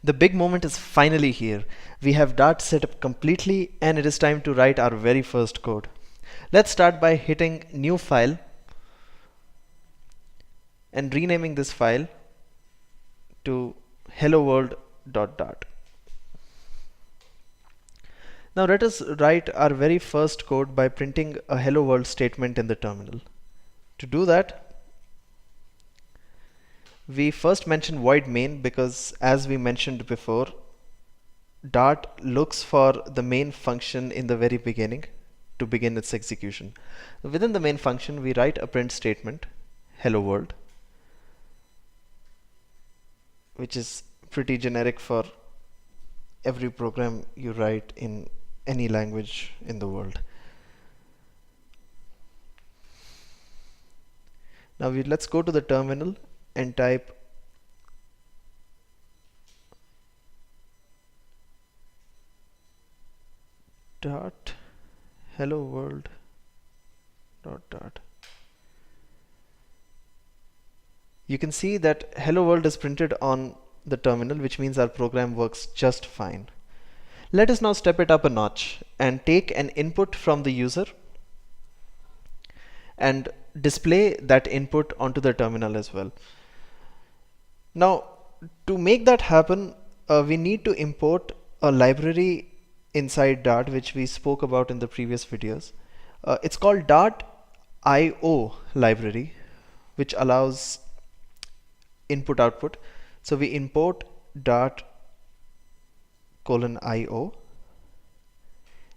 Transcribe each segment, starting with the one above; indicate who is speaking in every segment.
Speaker 1: The big moment is finally here. We have Dart set up completely and it is time to write our very first code. Let's start by hitting new file and renaming this file to helloworld.dart. Now let us write our very first code by printing a hello world statement in the terminal. To do that, we first mention void main because, as we mentioned before, Dart looks for the main function in the very beginning to begin its execution. Within the main function, we write a print statement, hello world, which is pretty generic for every program you write in any language in the world. Now let's go to the terminal and type dot hello world dot dart. You can see that hello world is printed on the terminal, which means our program works just fine. Let us now step it up a notch and take an input from the user and display that input onto the terminal as well. Now, to make that happen, we need to import a library inside Dart, which we spoke about in the previous videos. It's called Dart.io library, which allows input output. So we import Dart:/io,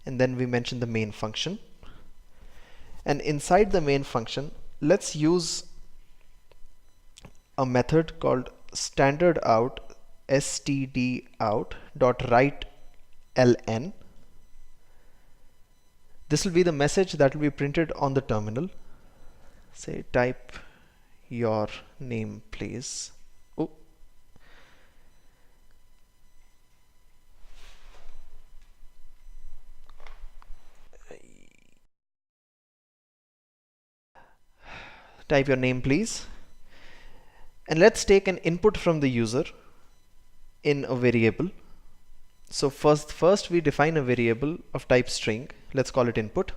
Speaker 1: and then we mention the main function. And inside the main function, let's use a method called standardout stdout.writeLN. This will be the message that will be printed on the terminal. Say type your name please. Oh. Type your name please. And let's take an input from the user in a variable. So first we define a variable of type string. Let's call it input.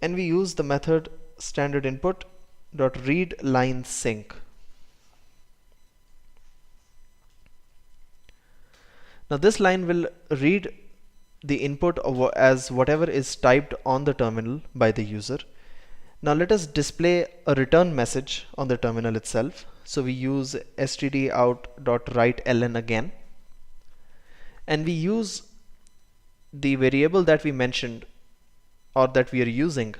Speaker 1: And we use the method standardInput.readLineSync. Now this line will read the input as whatever is typed on the terminal by the user. Now let us display a return message on the terminal itself. So we use stdout.writeLN again, and we use the variable that we mentioned or that we are using,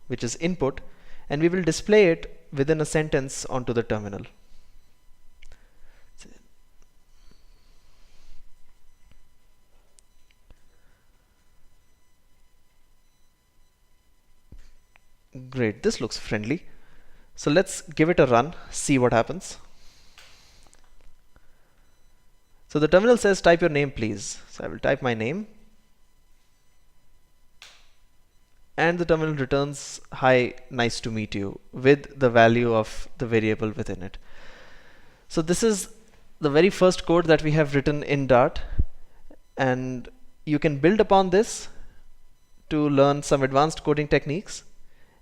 Speaker 1: which is input, and we will display it within a sentence onto the terminal. Great, this looks friendly. So let's give it a run, see what happens. So the terminal says type your name please. So I will type my name. And the terminal returns hi, nice to meet you, with the value of the variable within it. So this is the very first code that we have written in Dart, and you can build upon this to learn some advanced coding techniques.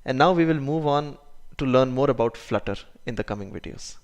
Speaker 1: And now we will move on to learn more about Flutter in the coming videos.